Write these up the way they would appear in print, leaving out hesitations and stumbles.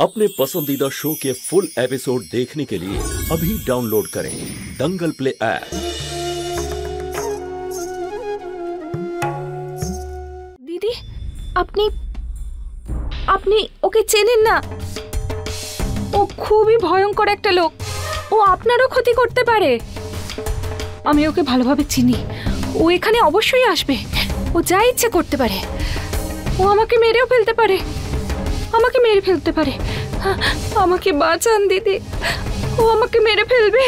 अपने पसंदीदा शो के फुल एपिसोड देखने के लिए अभी डाउनलोड करें दंगल प्ले ऐप। दीदी আপনি আপনি ওকে চেনেন না? ও খুবই ভয়ঙ্কর একটা লোক। ও আপনারও ক্ষতি করতে পারে। আমি ওকে ভালোভাবে চিনি। ও এখানে অবশ্যই আসবে। ও যা ইচ্ছে করতে পারে। ও আমাকে মেরেও ফেলতে পারে। আমাকে মেরে ফেলতে পারে। আমাকে বাঁচান দিদি। ও আমাকে মেরে ফেলবে।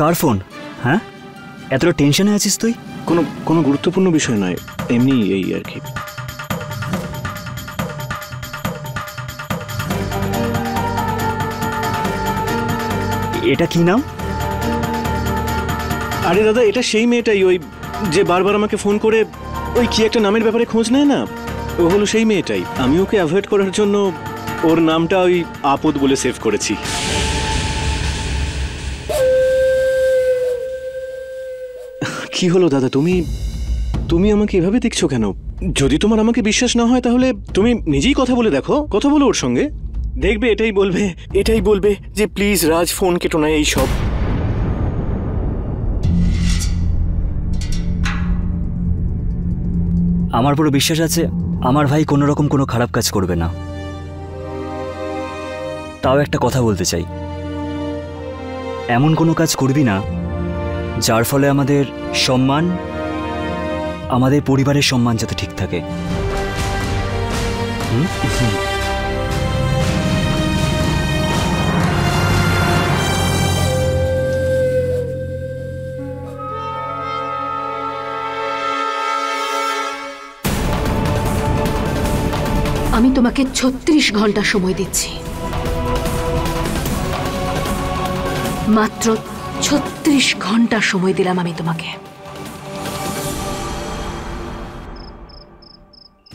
কার ফোন? হ্যাঁ, এতটা টেনশনে আছিস তুই? কোনো গুরুত্বপূর্ণ বিষয় নয়, এমনি এই আর কি। এটা কি নাম? আরে দাদা, এটা সেই মেয়েটাই, ওই যে বারবার আমাকে ফোন করে ওই কি একটা নামের ব্যাপারে খোঁজ নেয় না, ও হলো সেই মেয়েটাই। আমি ওকে অ্যাভয়েড করার জন্য ওর নামটা ওই আপদ বলে সেভ করেছি। কি হলো দাদা, তুমি আমাকে এভাবে দেখছো কেন? যদি তোমার আমাকে বিশ্বাস না হয় তাহলে তুমি নিজেই কথা বলে দেখো, কথা বলো ওর সঙ্গে, দেখবে এটাই বলবে যে প্লিজ রাজ ফোন কেটো না, এই সব। আমার পুরো বিশ্বাস আছে আমার ভাই কোনো রকম কোনো খারাপ কাজ করবে না। তাও একটা কথা বলতে চাই, এমন কোনো কাজ করবি না যার ফলে আমাদের সম্মান, আমাদের পরিবারের সম্মান যাতে ঠিক থাকে। আমি তোমাকে 36 ঘন্টা সময় দিচ্ছি, মাত্র 36 ঘন্টা সময় দিলাম আমি তোমাকে।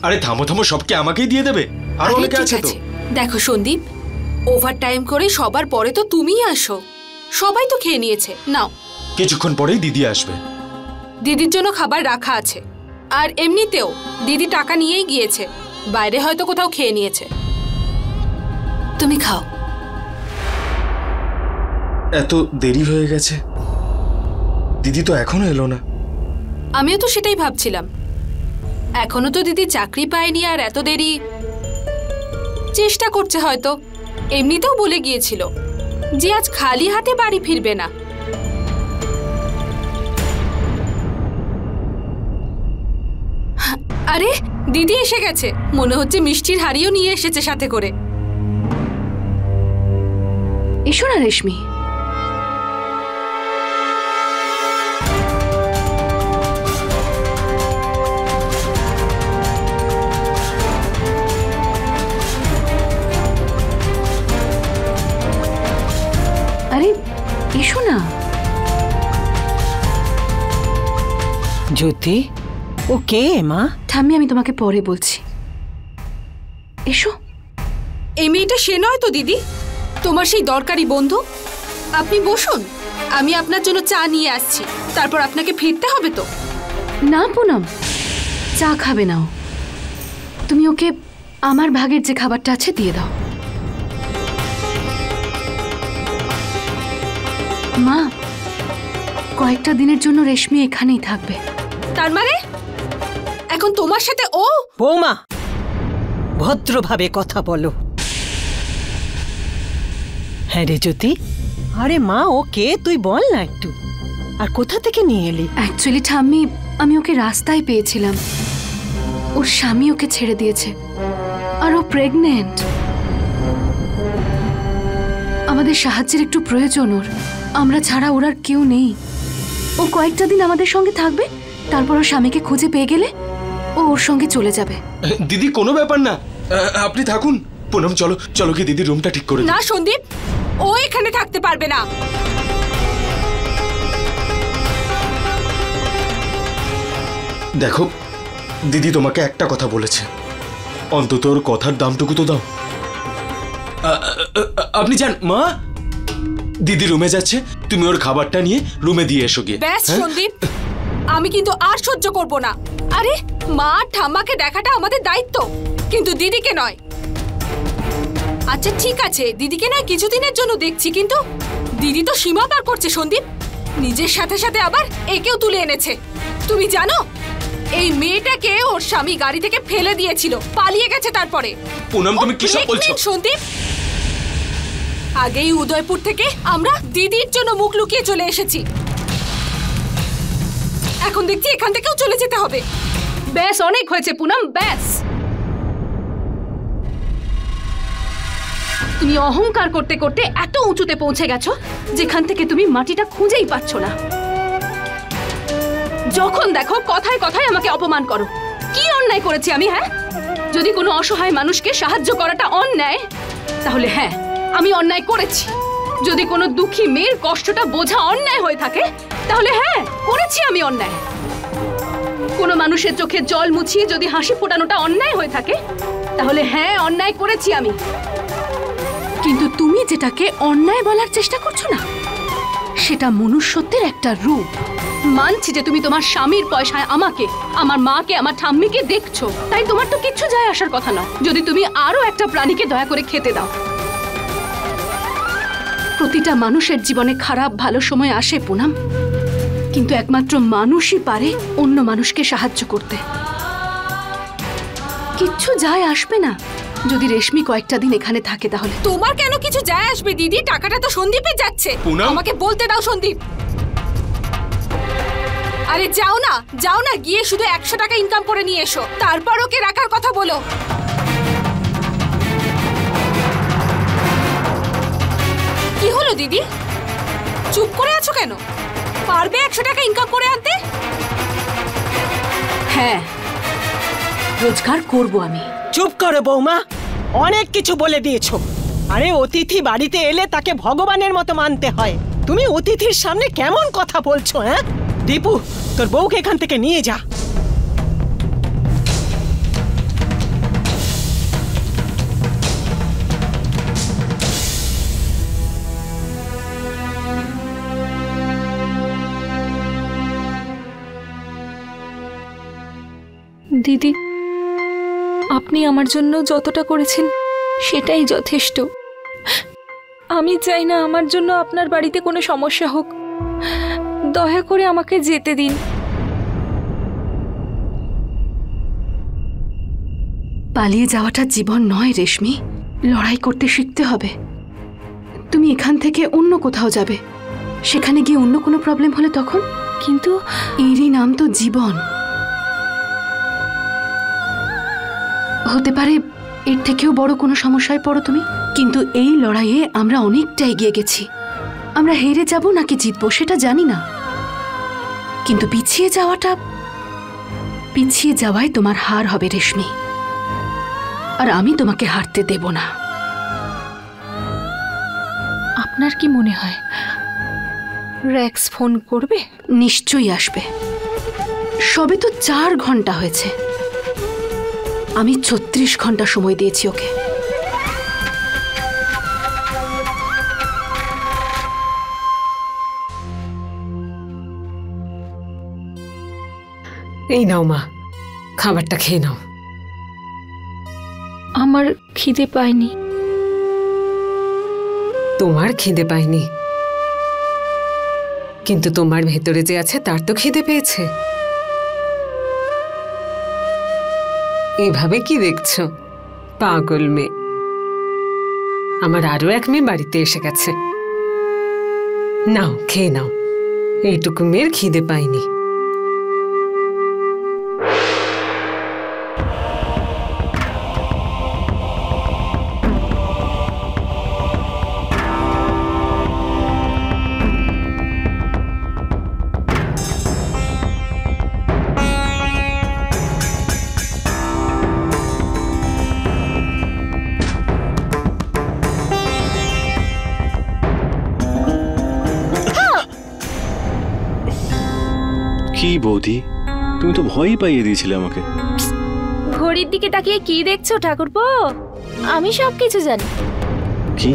আরে থামো থামো, সবকে আমাকেই দিয়ে দেবে? আর অনেকে আছে তো। দেখো সন্দীপ, ওভার টাইম করে সবার পরে তো তুমিই আসো। সবাই তো খেয়ে নিয়েছে, নাও। কিছুক্ষণ পরেই দিদি আসবে। দিদির জন্য খাবার রাখা আছে। আর এমনিতেও দিদি টাকা নিয়েই গিয়েছে, বাইরে হয়তো কোথাও খেয়ে নিয়েছে। তুমি খাও। এত দেরি হয়ে গেছে, দিদি তো এখনো এলো না। আমিও তো সেটাই ভাবছিলাম, এখনো তো দিদি চাকরি পায়নি আর এত দেরি। চেষ্টা করছে হয়তো। এমনিতেও বলে গিয়েছিল যে আজ খালি হাতে বাড়ি ফিরবে না। আরে দিদি এসে গেছে, মনে হচ্ছে মিষ্টির হাড়িও নিয়ে এসেছে সাথে করে। এসো না রেশমি। আরে এসো না। জ্যোতি, ও কে মা? ঠাম্মি, আমি তোমাকে পরে বলছি। এসো। এই মেয়েটা সে নয় তো দিদি, তোমার সেই দরকারি বন্ধু? আপনি বসুন, আমি আপনার জন্য চা নিয়ে আসছি, তারপর আপনাকে ফিরতে হবে তো। না পুনম, চা খাবে না ও। তুমি ওকে আমার ভাগের যে খাবারটা আছে দিয়ে দাও। মা, কয়েকটা দিনের জন্য রেশমি এখানেই থাকবে। তার মানে এখন তোমার সাথে ও? বৌমা, ভদ্রভাবে কথা বলো। হ্যাঁ রে জ্যোতি, আরে মা ও কে তুই বল না একটু। আর কোথা থেকে নিয়ে এলি? অ্যাকচুয়ালি ঠাম্মি, আমি ওকে রাস্তায় পেয়েছিলাম। ওর স্বামী ওকে ছেড়ে দিয়েছে আর ও প্রেগনেন্ট। আমাদের সাহায্যের একটু প্রয়োজন ওর। আমরা ছাড়া ওর আর কেউ নেই। ও কয়েকটা দিন আমাদের সঙ্গে থাকবে, তারপর ওর স্বামীকে খুঁজে পেয়ে গেলে ও ওর সঙ্গে চলে যাবে। দিদি কোনো ব্যাপার না, আপনি থাকুন। পুনম চলো চলো, কি দিদির রুমটা ঠিক করে। না সন্দীপ, ও এখানে থাকতে পারবে না। দেখো দিদি তোমাকে একটা কথা বলেছে, অন্তত ওর কথার দামটুকু তো দাও। আপনি যান মা। দিদি রুমে যাচ্ছে, তুমি ওর খাবারটা নিয়ে রুমে দিয়ে এসো গিয়ে। ব্যাস সন্দীপ, আমি কিন্তু আর সহ্য করব না। আরে মা ঠাম্মাকে দেখাটা আমাদের দায়িত্ব, কিন্তু দিদিকে নয়। আচ্ছা ঠিক আছে, দিদিকে নয় কিছুদিনের জন্য দেখছি, কিন্তু দিদি তো সীমা পার করছে সন্দীপ। নিজের সাথে সাথে আবার একেও তুলে এনেছে। তুমি জানো এই মেয়েটাকে ওর স্বামী গাড়ি থেকে ফেলে দিয়েছিল, পালিয়ে গেছে। তারপরে পুনম তুমি কি সব বলছো? সন্দীপ, আগেই উদয়পুর থেকে আমরা দিদির জন্য মুখ লুকিয়ে চলে এসেছি, এখন দেখছি এখান থেকেও চলে যেতে হবে। ব্যাস অনেক হয়েছে পুনম, ব্যাস। তুমি অহংকার করতে করতে এত উঁচুতে পৌঁছে গেছো যেখান থেকে তুমি মাটিটা খুঁজেই পাচ্ছ না। যখন দেখো কথায় কথায় আমাকে অপমান করো। কি অন্যায় করেছি আমি? হ্যাঁ, যদি কোনো অসহায় মানুষকে সাহায্য করাটা অন্যায়, তাহলে হ্যাঁ আমি অন্যায় করেছি। যদি কোনো দুঃখী মেয়ের কষ্টটা বোঝা অন্যায় হয়ে থাকে, তাহলে হ্যাঁ করেছি আমি অন্যায়। কোনো মানুষের চোখে জল মুছিয়ে যদি হাসি ফোটানোটা অন্যায় হয়ে থাকে, তাহলে হ্যাঁ অন্যায় করেছি আমি। কিন্তু তুমি যেটাকে অন্যায় বলার চেষ্টা করছো না, সেটা মনুষ্যত্বের একটা রূপ। মানছি যে তুমি তোমার স্বামীর পয়সায় আমাকে, আমার মাকে, আমার ঠাম্মিকে দেখছো, তাই তোমার তো কিচ্ছু যায় আসার কথা না যদি তুমি আরো একটা প্রাণীকে দয়া করে খেতে দাও। প্রতিটা মানুষের জীবনে খারাপ ভালো সময় আসে পুনম, কিন্তু একমাত্র মানুষই পারে অন্য মানুষকে সাহায্য করতে। কিচ্ছু যায় আসবে না যদি রেশমি কয়েকটা দিন এখানে থাকে। তাহলে তোমার কেন কিছু যায় আসবে দিদি? টাকাটা তো সন্দীপে যাচ্ছে। আমাকে বলতে দাও সন্দীপ। আরে যাও না, যাও না, গিয়ে শুধু 100 টাকা ইনকাম করে নিয়ে এসো, তারপর ওকে রাখার কথা বলো। কি হলো দিদি, চুপ করে আছো কেন? পারবে 100 টাকা ইনকাম করে আনতে? হ্যাঁ, রোজগার করব আমি। চুপ করো বৌমা, অনেক কিছু বলে দিয়েছো। আরে অতিথি বাড়িতে এলে তাকে ভগবানের মতো মানতে হয়। তুমি অতিথির সামনে কেমন কথা বলছো? হ্যাঁ দীপু, তোর বউকে এখান থেকে নিয়ে যা। দিদি, আপনি আমার জন্য যতটা করেছেন সেটাই যথেষ্ট। আমি চাই না আমার জন্য আপনার বাড়িতে কোনো সমস্যা হোক। দয়া করে আমাকে যেতে দিন। পালিয়ে যাওয়াটা জীবন নয় রেশমি, লড়াই করতে শিখতে হবে। তুমি এখান থেকে অন্য কোথাও যাবে, সেখানে গিয়ে অন্য কোনো প্রবলেম হলে তখন? কিন্তু এরই নাম তো জীবন। হতে পারে এর থেকেও বড় কোনো সমস্যায় পড়ো তুমি, কিন্তু এই লড়াইয়ে আমরা অনেকটা এগিয়ে গেছি। আমরা হেরে যাব নাকি জিতবো সেটা জানি না, কিন্তু পিছিয়ে যাওয়ায় তোমার হার হবে রেশমি, আর আমি তোমাকে হারতে দেব না। আপনার কি মনে হয় রেক্স ফোন করবে? নিশ্চয়ই আসবে। সবে তো 4 ঘন্টা হয়েছে, আমি 36 ঘন্টা সময় দিয়েছি ওকে। এই নাও মা, খাবারটা খেয়ে নাও। আমার খিদে পায়নি। তোমার খিদে পায়নি, কিন্তু তোমার ভেতরে যে আছে তার তো খিদে পেয়েছে। এভাবে কি দেখছো? পাগল মেয়ে। আমার আরো এক মেয়ে বাড়িতে এসে গেছে। নাও খেয়ে নাও, এইটুকু মেয়ের খিদে পায়নি। কি বৌদি, তুমি তো ভয়ই পাইয়ে দিয়েছিলে আমাকে। ঘড়ির দিকে তাকিয়ে কি দেখছো ঠাকুরপো? আমি সব কিছু জানি। কি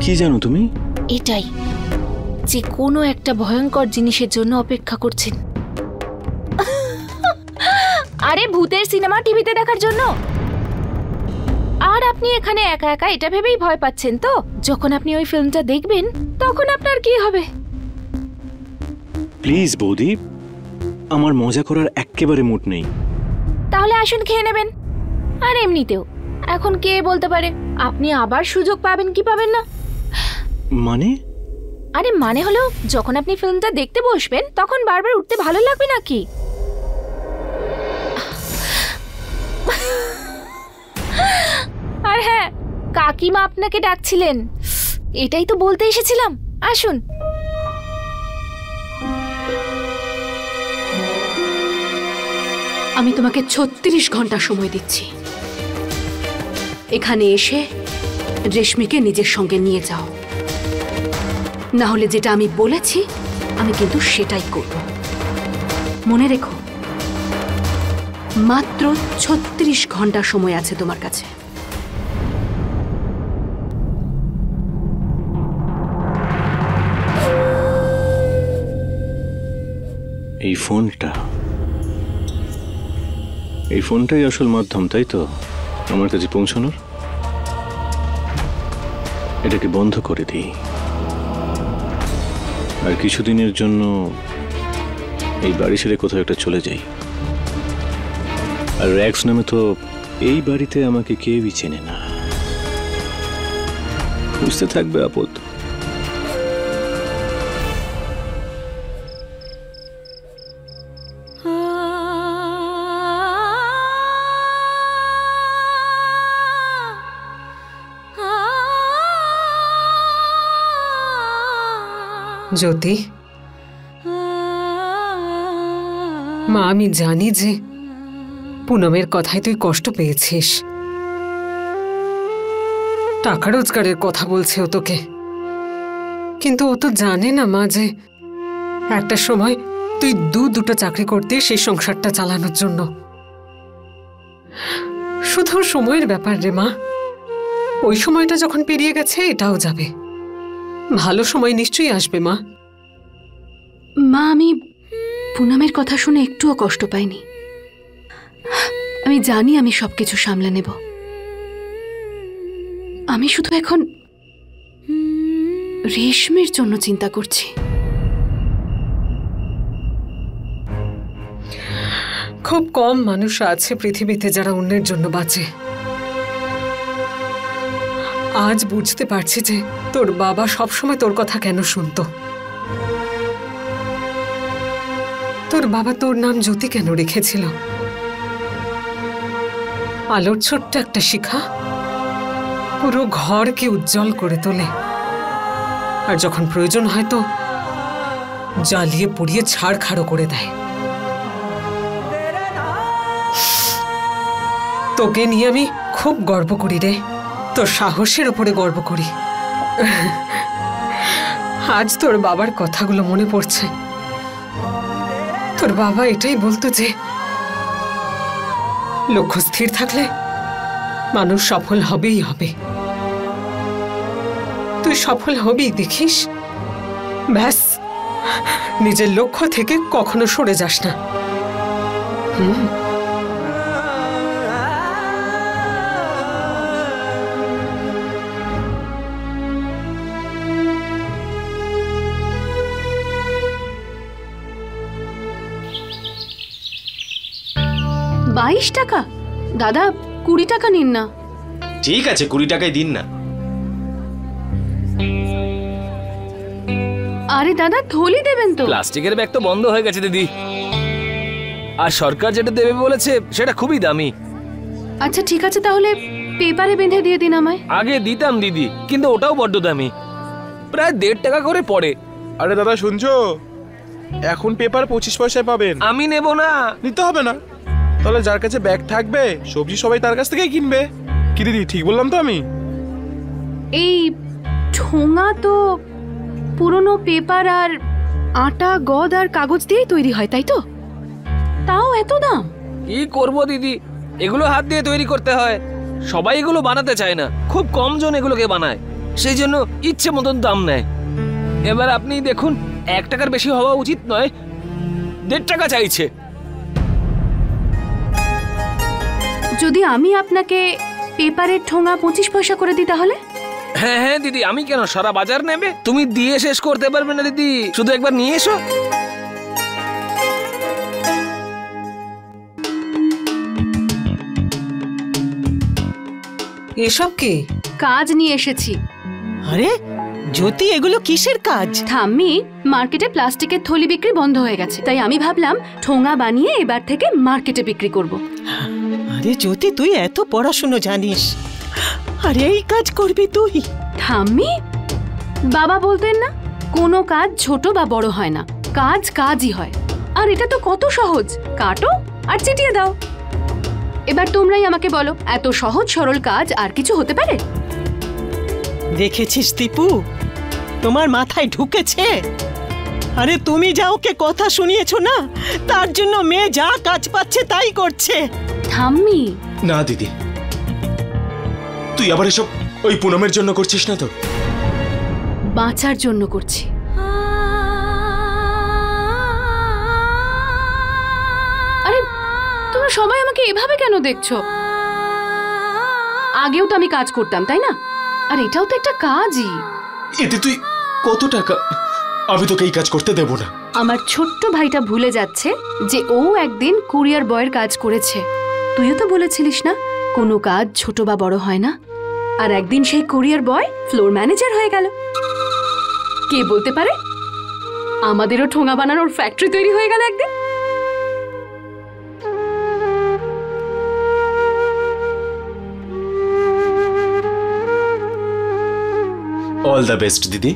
কি জানো তুমি? এটাই, যে কোনো একটা ভয়ঙ্কর জিনিসের জন্য অপেক্ষা করছেন। আরে ভূতের সিনেমা টিভিতে দেখার জন্য। আর আপনি এখানে একা একা এটা ভেবেই ভয় পাচ্ছেন তো যখন আপনি ওই ফিল্মটা দেখবেন তখন আপনার কি হবে? প্লিজ বৌদি, আমার মজা করার একেবারে মুড নেই। তাহলে আসুন খেয়ে নেবেন। আর এমনিতেও এখন কে বলতে পারে আপনি আবার সুযোগ পাবেন কি পাবেন না। মানে? আরে মানে হলো যখন আপনি ফিল্মটা দেখতে বসবেন তখন বারবার উঠতে ভালো লাগবে নাকি? আর হ্যাঁ, কাকিমা আপনাকে ডাকছিলেন, এটাই তো বলতে এসেছিলাম। আসুন। আমি তোমাকে 36 ঘন্টা সময় দিচ্ছি। এখানে এসে রেশমিকে নিজের সঙ্গে নিয়ে যাও, না হলে যেটা আমি বলেছি আমি কিন্তু সেটাই করব। মনে রেখো, মাত্র 36 ঘন্টা সময় আছে তোমার কাছে। এই ফোনটাই আসল মাধ্যম, তাই তো আমার কাছে পৌঁছানোর? এটাকে বন্ধ করে দিই আর কিছুদিনের জন্য এই বাড়ি ছেড়ে কোথাও একটা চলে যাই। আর র্যাক্স নামে তো এই বাড়িতে আমাকে কেউই চেনে না, বুঝতে থাকবে আপদ। জ্যোতি, মা আমি জানি যে পুনমের কথায় তুই কষ্ট পেয়েছিস। টাকা রোজগারের কথা বলছে ও তোকে, কিন্তু ও তো জানে না মা যে একটা সময় তুই দুটো চাকরি করতে সেই সংসারটা চালানোর জন্য। শুধু সময়ের ব্যাপার রে মা, ওই সময়টা যখন পেরিয়ে গেছে এটাও যাবে, ভালো সময় নিশ্চয়ই আসবে মা। মা, আমি পুনমের কথা শুনে একটুও কষ্ট পাইনি। আমি জানি আমি সবকিছু সামলে নেব। আমি শুধু এখন রেশমির জন্য চিন্তা করছি। খুব কম মানুষ আছে পৃথিবীতে যারা অন্যের জন্য বাঁচে। আজ বুঝতে পারছি যে তোর বাবা সবসময় তোর কথা কেন শুনতো। তোর বাবা তোর নাম জ্যোতি কেন রেখেছিল। আলোর ছোট্ট একটা শিখা পুরো ঘরকে উজ্জ্বল করে তোলে, আর যখন প্রয়োজন হয় তো জ্বালিয়ে পুড়িয়ে ছাড়খাড়ো করে দেয়। তোকে নিয়ে আমি খুব গর্ব করি রে, তোর সাহসের উপরে গর্ব করি। আজ তোর বাবার কথাগুলো মনে পড়ছে। তোর বাবা এটাই বলতো যে লক্ষ্য স্থির থাকলে মানুষ সফল হবেই হবে। তুই সফল হবি দেখিস, ব্যাস নিজের লক্ষ্য থেকে কখনো সরে যাস না। $22 টাকা? দাদা 20 টাকা নিন না। ঠিক আছে, 20 টাকায় দিন না। আরে দাদা, থলি দেবেন তো? প্লাস্টিকের ব্যাগ তো বন্ধ হয়ে গেছে দিদি, আর সরকার যেটা দেবে বলেছে সেটা খুবই দামি। আচ্ছা ঠিক আছে, তাহলে পেপারে বেঁধে দিয়ে দিন আমায়। আগে দিতাম দিদি, কিন্তু ওটাও বড্ড দামি, প্রায় 1.5 টাকা করে পড়ে। আরে দাদা শুনছো, এখন পেপার 25 পয়সায় পাবেন। আমি নেব না। নিতে হবে না, তাহলে যার কাছে ব্যাগ থাকবে সবজি সবাই তার কাছ থেকেই কিনবে। কি দিদি, ঠিক বললাম তো আমি? এই ঠোঙা তো পুরনো পেপার আর আটা, গদ আর কাগজ দিয়েই তৈরি হয়, তাই তো? তাও এত দাম? কি করবো দিদি, এগুলো হাত দিয়ে তৈরি করতে হয়, সবাই এগুলো বানাতে চায় না, খুব কম জন এগুলোকে বানায়। সেই জন্য ইচ্ছে মতন দাম নেয়। এবার আপনি দেখুন, 1 টাকার বেশি হওয়া উচিত নয়, 1.5 টাকা চাইছে। যদি আমি আপনাকে পেপারের ঠোঙা 25 পয়সা করে দিই তাহলে? হ্যাঁ হ্যাঁ দিদি, আমি কেন, সারা বাজার নেবে? তুমি দিয়ে শেষ করতে পারবে না দিদি, শুধু একবার নিয়ে এসো। এসব কি? কাজ নিয়ে এসেছি। আরে জ্যোতি, এগুলো কিসের কাজ? ঠাম্মি, মার্কেটে প্লাস্টিকের থলি বিক্রি বন্ধ হয়ে গেছে, তাই আমি ভাবলাম ঠোঙা বানিয়ে এবার থেকে মার্কেটে বিক্রি করব। আরে জ্যোতি, তুই এত পড়াশুনো জানিস, আরে এই কাজ করবি তুই? ঠাম্মি, বাবা বলতেন না, কোনো কাজ ছোট বা বড় হয় না, কাজ কাজই হয়। আর এটা তো কত সহজ, কাটো আর চিটিয়ে দাও। এবার তোমরাই আমাকে বলো, এত সহজ সরল কাজ আর কিছু হতে পারে? দেখেছিস দীপু, তোমার মাথায় ঢুকেছে? আরে তুমি যা ওকে কথা শুনিয়েছো না, তার জন্য মেয়ে যা কাজ পাচ্ছে তাই করছে। ঠাম্মি, না দিদি, তুই আবার এসব ওই পুনমের জন্য করছিস না তো? বাঁচার জন্য করছি। আরে তোমরা সবাই আমাকে এভাবে কেন দেখছো? আগেও তো আমি কাজ করতাম, তাই না? আর এটাও তো একটা কাজই। এতে তুই কত টাকা? আমি তোকে এই কাজ করতে দেব না। আমার ছোট্ট ভাইটা ভুলে যাচ্ছে যে ও একদিন কুরিয়ার বয়ের কাজ করেছে। তুইও তো বলেছিলিস না, কোনো কাজ ছোট বা বড় হয় না। আর একদিন সেই কুরিয়ার বয় ফ্লোর ম্যানেজার হয়ে গেল। কে বলতে পারে আমাদেরও ঠোঙা বানানোর ফ্যাক্টরি তৈরি হয়ে গেল একদিন। অল দ্য বেস্ট দিদি।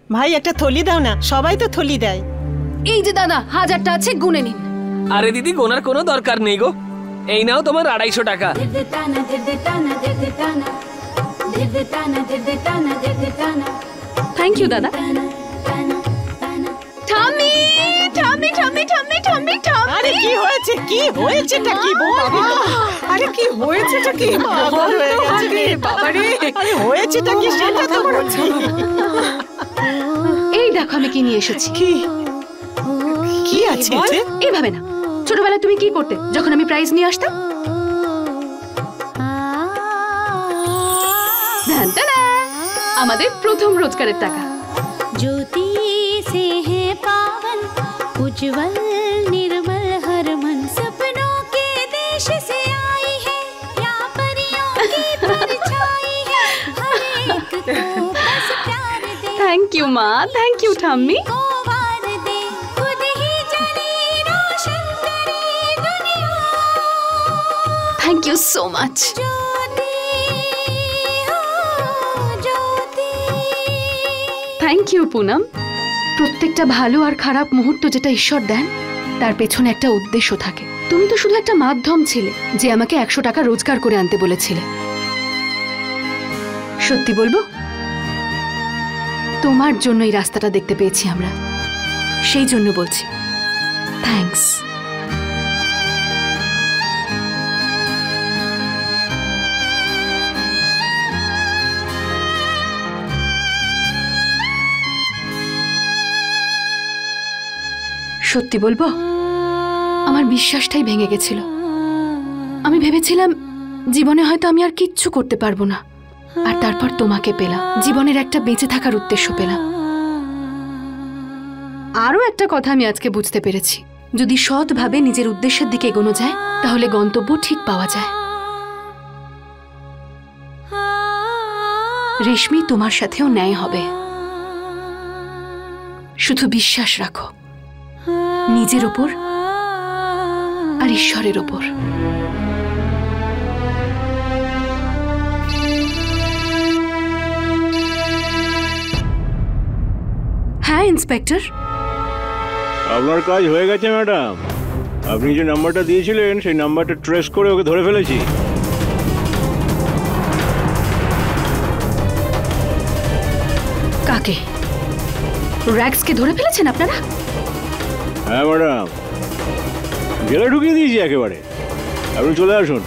ভাই একটা থলি দাও না, সবাই তো থলি দেয়। এই যে দাদা, 1000টা আছে, গুনে নিন। আরে দিদি, গোনার কোনো দরকার নেই গো, এই নাও তোমার 250 টাকা। থ্যাংক ইউ দাদা। ঠাম্মি, ঠাম্মি, ঠাম্মি, ঠাম্মি, ঠাম্মি, ঠাম্মি। আরে কি হয়েছে? কি হয়েছেটা কি বল? আরে কি হয়েছেটা কি? পাগল হয়ে গেছে রে বাবা রে। আরে হয়েছেটা কি সেটা তো বলছি। এই দেখো আমি কি নিয়ে এসেছি। কি কি আছে এতে? এইভাবে না, ছোটবেলায় তুমি কি করতে যখন আমি প্রাইজ নিয়ে আসতাম? আমাদের প্রথম রোজগারের টাকা। ज्योति से है पावन उज्जवल निर्मल हर मन, सपनों के देश से आई है या परियों की परछाई है, हर एक को बस प्यार दे। थैंक यू माँ, थैंक यू ठाम्मी। को वार दे, खुद ही जले रोशन करे दुनिया। Thank you so much. Thank you Punam. প্রত্যেকটা ভালো আর খারাপ মুহূর্ত যেটা ঈশ্বর দেন, তার পেছনে একটা উদ্দেশ্য থাকে। তুমি তো শুধু একটা মাধ্যম ছিলে যে আমাকে 100 টাকা রোজগার করে আনতে বলেছিলে। সত্যি বলবো, তোমার জন্য এই রাস্তাটা দেখতে পেয়েছি আমরা, সেই জন্য বলছি থ্যাঙ্কস। সত্যি বলবো, আমার বিশ্বাসটাই ভেঙে গেছিল। আমি ভেবেছিলাম জীবনে হয়তো আমি আর কিচ্ছু করতে পারবো না, আর তারপর তোমাকে পেলাম, জীবনের একটা বেঁচে থাকার উদ্দেশ্য পেলাম। আরও একটা কথা আমি আজকে বুঝতে পেরেছি, যদি সৎভাবে নিজের উদ্দেশ্যের দিকে এগোনো যায় তাহলে গন্তব্য ঠিক পাওয়া যায়। রেশমি, তোমার সাথেও ন্যায় হবে। শুধু বিশ্বাস রাখো নিজের ওপর আর ঈশ্বরের ওপর। হ্যাঁ ইন্সপেক্টর। আপনার কাজ হয়ে গেছে ম্যাডাম। আপনি যে নাম্বারটা দিয়েছিলেন সেই নাম্বারটা ট্রেস করে ওকে ধরে ফেলেছি। কাকে? র্যাক্সকে ধরে ফেলেছেন আপনারা? হ্যাঁ ম্যাডাম, জেলে ঢুকিয়ে দিয়েছি একেবারে। আপনি চলে আসুন।